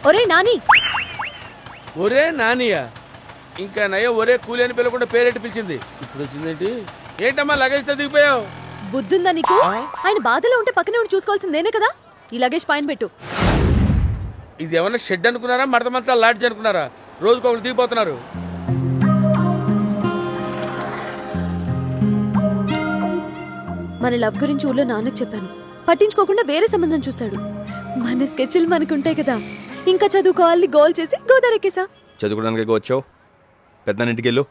ఒరే నాని. ఒరే నానియా? ఇంకా నయం ఒరే కూలి అని పిలవకుండా పేరెట్టి పిలిచింది. ఇప్పుడు వచ్చిందేంటి? ఏంటమ్మా లగేజ్ తో దిగిపోయావు? బుద్ధుందా నీకు? ఆయన బాధలో ఉంటే పక్కనే ఉండి చూసుకోవాల్సిందేనే కదా. ఈ లగేజ్ పైన పెట్టు. ఇది ఏమన్నా షెడ్ అనుకున్నారా, మడతమంతా లాడ్జ్ అనుకున్నారా? రోజుకు ఒకరు దిగిపోతున్నారు. మన లవ్ గురించి ఊళ్ళో నాన్నకు చెప్పాను. పట్టించుకోకుండా వేరే సంబంధం చూశాడు. మన స్కెచ్లు మనకుంటాయి కదా. ఇంకా చదువుకోవాలని గోల్ చేసి గోదారెక్కేసా. చదువుకోవడానికి వచ్చావు? పెద్దనాన్నింటికి వెళ్ళు.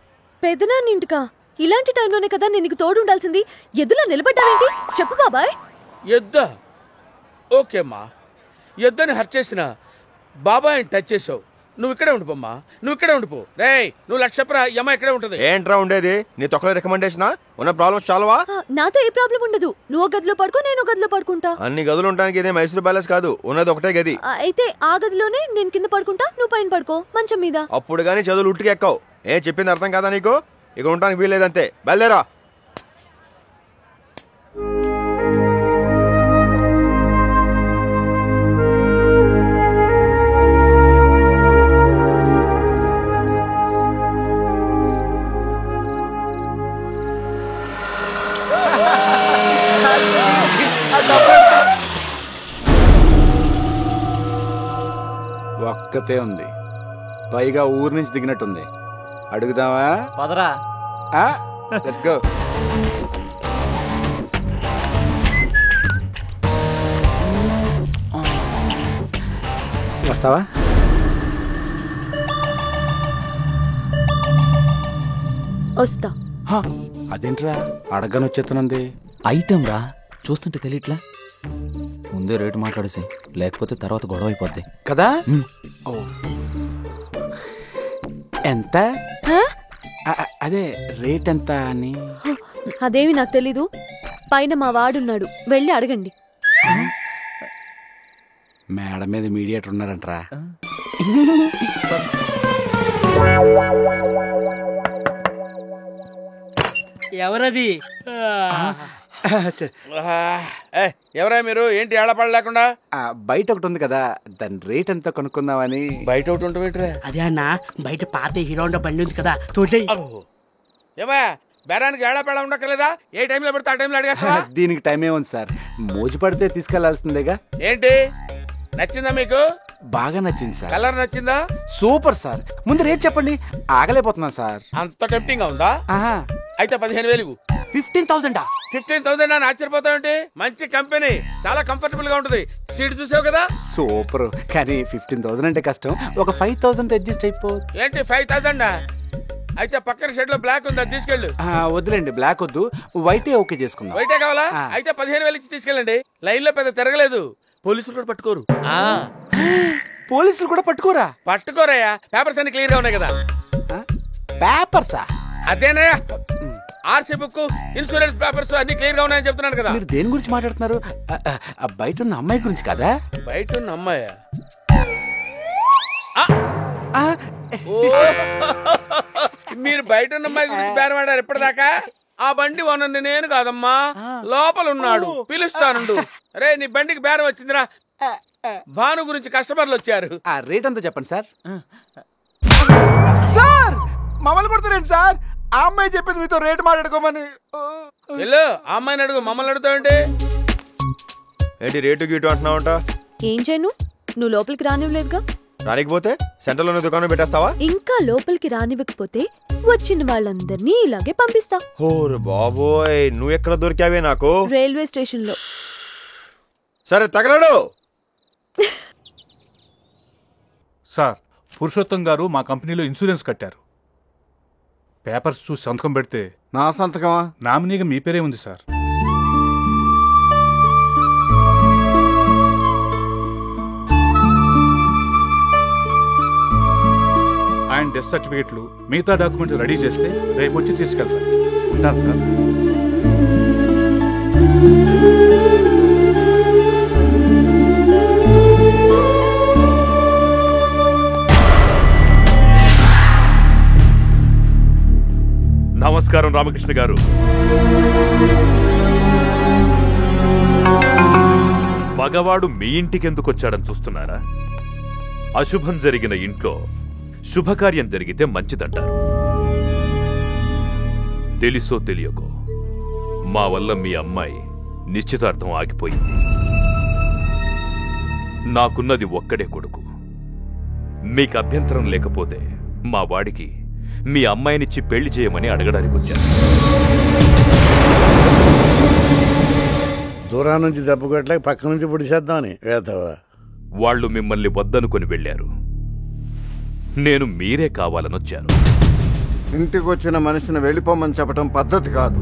పెద్దనాన్నింటికా? ఇలాంటి టైంలోనే కదా నేను నీకు తోడు ఉండాల్సింది. ఎద్దులా నిలబడ్డావేంటి? చెప్పు బాబాయ్. ఎద్దా? ఓకేమ్మా, ఎద్దని హర్ట్ చేసిన బాబాయ్ టచ్ చేసావు. నువ్వు ఇక్కడే ఉండిపోమ్మా, నువ్వు ఇక్కడే ఉండిపో. రేయ్ నువ్వు లక్ష చెప్పరా, అమ్మ ఇక్కడే ఉంటుంది. ఏంట్రా ఉండేది? నీ తొక్కలో రికమెండేషనా? ఉన్న ప్రాబ్లమ్స్ చాలవా? నాతో ఏ ప్రాబ్లం ఉండదు. నువ్వు గదిలో పడుకో, నేను గదిలో పడుకుంటా. అన్ని గదులు ఉండడానికి ఇదే మైసూర్ ప్యాలెస్ కాదు, ఉన్నది ఒకటే గది. అయితే ఆ గదిలోనే నేను కింద పడుకుంటా, నువ్వు పైన పడుకో మంచం మీద. అప్పుడు గానీ చదువులు ఉట్టికి ఎక్కవు. ఏం చెప్పింది అర్థం కాదా నీకు? ఇక ఉండడానికి వీల్లేదంతే. బయలుదేరా. ఒక్కతే ఉంది, పైగా ఊరు నుంచి దిగినట్టుంది. అడుగుదామా? పదరా. Let's go. వస్తావా? వస్తా. అదేంట్రా అడగని వచ్చేతనుంది? ఐటమ్ రా, చూస్తుంటే తెలియట్లా. ముందే రేటు మాట్లాడేసి, లేకపోతే తర్వాత గొడవ అయిపోద్ది కదా. ఎంత? అదే రేట్ ఎంత అని. అదేమి నాకు తెలీదు. పైన మా వాడున్నాడు, వెళ్ళి అడగండి. మేడ మీద మీడియేటర్ ఉన్నారంటరా. ఎవరది? ఎవరా మీరు? ఏంటి ఏళ్లపడ లేకుండా? బయట ఒకటి ఉంది కదా, దాని రేట్ ఎంత కొనుక్కుందామని. బయట ఒకటి ఉంటుంది. అదే అన్న, బయట పాత హీరో బండి ఉంది కదా, తోసేయ్. ఏమా బేరానికి ఏళ్లపడ ఉండక్కర్లేదా? ఏ టైంలో పడితే ఆ టైంలో అడిగేస్తా. దీనికి టైమే ఉంది సార్, మోజు పడితే తీసుకెళ్లాల్సిందేగా. ఏంటి నచ్చిందా మీకు? బాగా నచ్చింది సార్. కలర్ నచ్చిందా? Super sir. ముందు రేట్ చెప్పండి, ఆగలేకపోతున్నాను సార్. అంత టెంప్టింగ్ గా ఉందా? అయితే 15,000. 15,000? 15,000 అని ఆశ్చర్యపోతావుంటే? మంచి కంపెనీ, చాలా కంఫర్టబుల్ గా ఉంటది. సీట్ చూసావు కదా? సూపర్. కానీ 15,000 అంటే కష్టం. ఒక 5,000 అడ్జస్ట్ అయిపో. ఏంటి 5,000? అయితే పక్కన షెడ్ లో బ్లాక్ ఉంది, తీసుకెళ్ళు. వద్దులేండి, బ్లాక్ వద్దు, వైటే ఓకే చేసుకుందాం. వైటే కావాలా? అయితే 15,000 ఇచ్చి తీసుకెళ్ళండి. లైన్ లో పెద్ద తిరగలేదు, పోలీసులు కూడా పట్టుకోరు. పోలీసులు కూడా పట్టుకోరా? పట్టుకోరయ్యా, పేపర్స్ అన్ని క్లియర్ గా ఉన్నాయి కదా. పేపర్సా? అదేనయ్యా, ఆర్సీ బుక్, ఇన్సూరెన్స్ పేపర్స్ అన్ని క్లియర్ గా ఉన్నాయని చెప్తున్నాను కదా. మీరు దేని గురించి మాట్లాడుతున్నారు? బయట ఉన్న అమ్మాయి గురించి కదా? బయట ఉన్న అమ్మాయా? మీరు బయట ఉన్న అమ్మాయి గురించి బేరమాడారు ఇప్పటిదాకా? ఆ బండి ఓనంది నేను కాదమ్మా, లోపల ఉన్నాడు, పిలుస్తానుండు. రే నీ బండికి బేరం వచ్చిందిరా. భాను గురించి కస్టమర్లు వచ్చారు. రేట్ అంతా చెప్పండి సార్. సార్ మమ్మల్ని కొడతారేంటి సార్? ఆ అమ్మాయి చెప్పింది మీతో రేట్ మాట్లాడుకోమని. వెళ్ళు, ఆ అమ్మాయిని అడుగు, మమ్మల్ని అడుగుతావంటే. ఏంటి రేటు గీటు అంటున్నావంట? ఏం చేయను, నువ్వు లోపలికి రానివ్వలేదుగా. రానికపోతే సెంటర్ లోనే దుకాణం పెట్టేస్తావా? ఇంకా లోపలికి రానివ్వకపోతే వచ్చిన వాళ్ళందరినీ ఇలాగే పంపిస్తా. ఓరే బాబోయ్, నువ్వు ఎక్కడ దొరికావే నాకు? రైల్వే స్టేషన్ లో. సరే తగలడు. సార్, పురుషోత్తం గారు మా కంపెనీలో ఇన్సూరెన్స్ కట్టారు. పేపర్స్ చూసి సంతకం పెడితే. నా సంతకమా? నామినీగా మీ పేరే ఉంది సార్. ఆయన డెత్ సర్టిఫికెట్లు, మిగతా డాక్యుమెంట్లు రెడీ చేస్తే రేపు వచ్చి తీసుకెళ్తారు. ఉంటాను సార్. నమస్కారం రామకృష్ణ గారు. పగవాడు మీ ఇంటికి ఎందుకు వచ్చాడని చూస్తున్నారా? అశుభం జరిగిన ఇంట్లో శుభకార్యం జరిగితే మంచిదంటారు. తెలుసో తెలియకో మా వల్ల మీ అమ్మాయి నిశ్చితార్థం ఆగిపోయింది. నాకున్నది ఒక్కడే కొడుకు. మీకు అభ్యంతరం లేకపోతే మా వాడికి మీ అమ్మాయినిచ్చి పెళ్లి చేయమని అడగడానికి వచ్చాను. దూరం నుంచి దెబ్బ కొట్టలేక పక్క నుంచి పొడిచేద్దామని వేతవా. వాళ్ళు మిమ్మల్ని వద్దనుకొని వెళ్లారు. నేను మీరే కావాలనొచ్చాను. ఇంటికి వచ్చిన మనిషిని వెళ్ళిపోమని చెప్పడం పద్ధతి కాదు.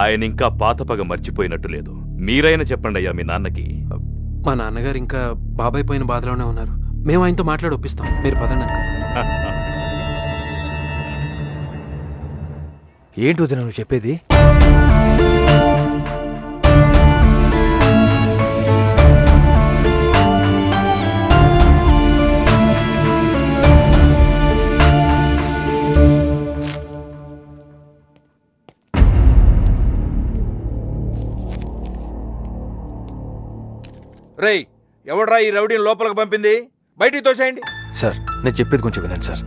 ఆయన ఇంకా పాత పగ మర్చిపోయినట్టు లేదు. మీరైనా చెప్పండి అయ్యా మీ నాన్నకి. మా నాన్నగారు ఇంకా బాబాయ్ పోయిన బాధలోనే ఉన్నారు. మేము ఆయనతో మాట్లాడి ఒప్పిస్తాం. మీరు పదండి అంకుల్. ఏంటి వదిన నువ్వు చెప్పేది? రేయ్, ఎవడ్రా ఈ రౌడీని లోపలికి పంపింది? బయటికి తోసేయండి. సార్ నేను చెప్పేది కొంచెం వినండి సార్.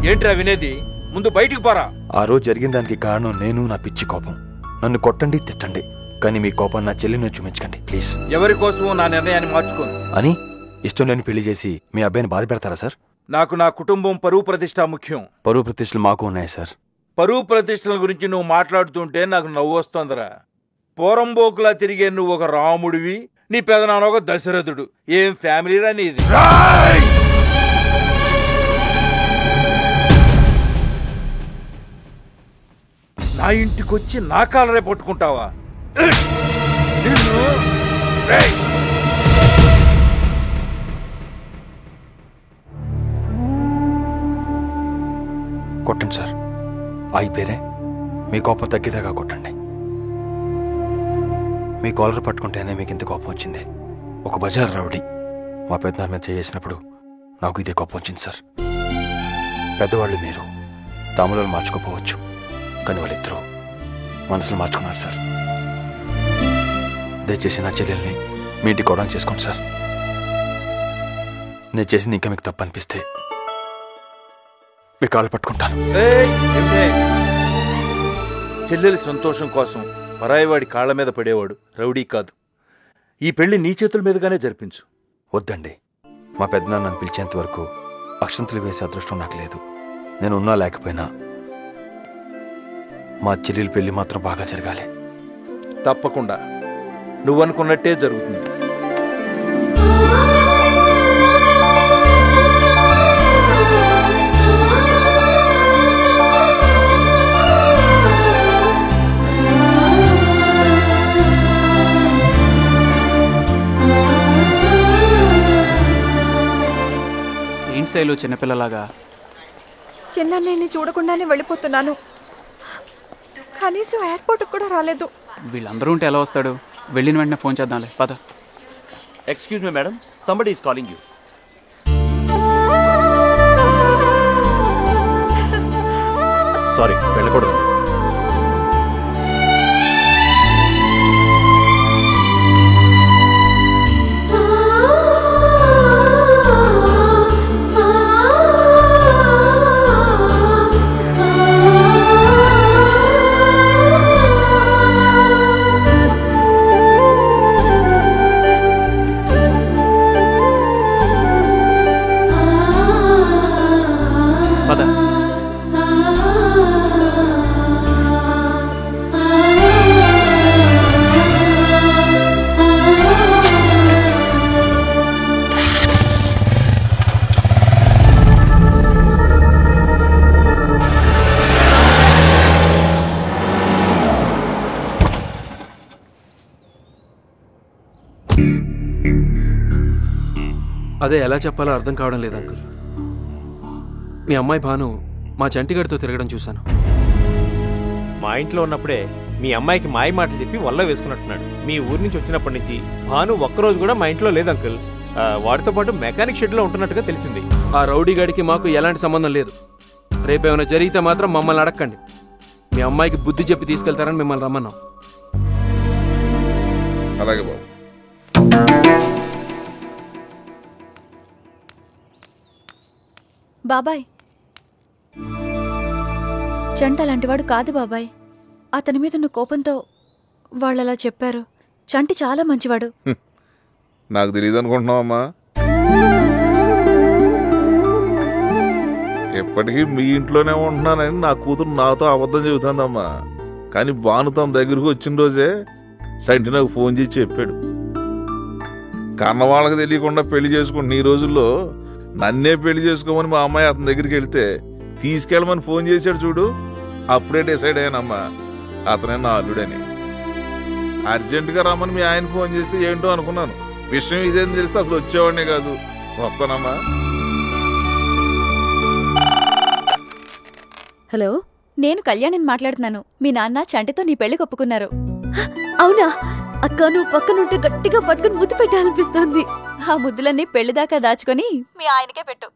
ఏంట్రా వినేది? ముందు బయటికి పోరా. ఆ రోజు జరిగిన దానికి కారణం నేను, నా పిచ్చి కోపం. నన్ను కొట్టండి, తిట్టండి, కానీ మీ కోపం నా చెల్లిని చూపించకండి ప్లీజ్. ఎవరి కోసమో నా నిర్ణయాన్ని మార్చుకోను అని ఇష్టం లేని పెళ్లి చేసి మీ అబ్బాయిని బాధ పెడతారా సార్? నాకు నా కుటుంబం పరువు ప్రతిష్ట ముఖ్యం. పరువు ప్రతిష్టలు మాకు ఉన్నాయి సార్. పరువు ప్రతిష్టల గురించి నువ్వు మాట్లాడుతుంటే నాకు నవ్వు వస్తోందిరా. పోరంబోకులా తిరిగే నువ్వు ఒక రాముడివి, నీ పెదనాన్న ఒక దశరథుడు. ఏం ఫ్యామిలీరా నీది? నా ఇంటికొచ్చి నా కాలరే పట్టుకుంటావా? కొట్టండి సార్, ఆగిపోయారే. మీ కోపం తగ్గిదాకా కొట్టండి. మీ కాలర్ పట్టుకుంటేనే మీకు ఇంత కోపం వచ్చింది. ఒక బజార్ రౌడీ మా పెద్దనాన్న మీద చేసినప్పుడు నాకు ఇదే కోపం వచ్చింది సార్. పెద్దవాళ్ళు మీరు తమలో మార్చుకోపోవచ్చు, కానీ వాళ్ళిద్దరూ మనసులు మార్చుకున్నారు సార్. దయచేసి నా చెల్లెల్ని మీ ఇంటికి కోవడానికి చేసుకోండి సార్. నేను చేసింది ఇంకా మీకు తప్పు అనిపిస్తే మీ కాళ్ళు పట్టుకుంటాను. చెల్లెలి సంతోషం కోసం పరాయివాడి కాళ్ల మీద పడేవాడు రౌడీ కాదు. ఈ పెళ్లి నీ చేతుల మీదుగానే జరిపించు. వద్దండి, మా పెద్దనాన్న నన్ను పిలిచేంత వరకు అక్షంతలు వేసే అదృష్టం నాకు లేదు. నేను ఉన్నా లేకపోయినా మా చెల్లెలి పెళ్లి మాత్రం బాగా జరగాలి. తప్పకుండా నువ్వనుకున్నట్టే జరుగుతుంది. ఏంటి శైలు చిన్నపిల్లలాగా? చిన్నని చూడకుండానే వెళ్ళిపోతున్నాను. కనీసం ఎయిర్పోర్ట్కి కూడా రాలేదు. వీళ్ళందరూ ఉంటే ఎలా వస్తాడు? వెళ్ళిన వెంటనే ఫోన్ చేద్దాంలే, పద. Excuse me madam, somebody is calling you. Sorry, వెళ్ళకూడదు. అదే ఎలా చెప్పాలో అర్థం కావడం లేదు అంకుల్. మీ అమ్మాయి భాను మా చంటిగాడితో తిరగడం చూశాను. మా ఇంట్లో ఉన్నప్పుడే మీ అమ్మాయికి మాయ మాటలు చెప్పి వల్ల వేసుకున్నట్టున్నాడు. మీ ఊరి నుంచి వచ్చినప్పటి నుంచి భాను ఒక్కరోజు కూడా మా ఇంట్లో లేదు అంకుల్. వాడితో పాటు మెకానిక్ షెడ్ లో ఉంటున్నట్టుగా తెలిసింది. ఆ రౌడీ గాడికి మాకు ఎలాంటి సంబంధం లేదు. రేపేమైనా జరిగితే మాత్రం మమ్మల్ని అడగండి. మీ అమ్మాయికి బుద్ధి చెప్పి తీసుకెళ్తారని మిమ్మల్ని రమ్మన్నాం. అలాగే బాబు. బాబాయ్, చంట అలాంటివాడు కాదు బాబాయ్. అతని మీద ఉన్న కోపంతో వాళ్ళలా చెప్పారు. చంటి చాలా మంచివాడు. నాకు తెలియదు అనుకుంటున్నావమ్మా? ఎప్పటికీ మీ ఇంట్లోనే ఉంటున్నానని నా కూతురు నాతో అబద్ధం చెబుతుందమ్మా. కానీ భాను తన దగ్గరకు వచ్చిన రోజే సంటి నాకు ఫోన్ చేసి చెప్పాడు. కన్న వాళ్ళకి తెలియకుండా పెళ్లి చేసుకుంటున్న ఈ రోజుల్లో నన్నే పెళ్లి చేసుకోమని మా అమ్మాయి అతని దగ్గరికి వెళ్తే తీసుకెళ్ళమని ఫోన్ చేశాడు చూడు. అప్పుడే డిసైడ్ అయ్యానమ్మా అతనే నా అల్లుడని. అర్జెంటుగా రమ్మని మీ ఆయన ఫోన్ చేస్తే ఏంటో అనుకున్నాను. విషయం ఇదేం తెలిస్తే అసలు వచ్చేవాడినే కాదు. వస్తానమ్మా. హలో, నేను కళ్యాణిని మాట్లాడుతున్నాను. మీ నాన్న చంటితో నీ పెళ్లి ఒప్పుకున్నారు. అవునా అక్క, నువ్వు పక్కనుంటే గట్టిగా పట్టుకుని ముద్దు పెట్టాలనిపిస్తోంది. ఆ ముద్దులన్నీ పెళ్లి దాకా దాచుకొని మీ ఆయనకే పెట్టు.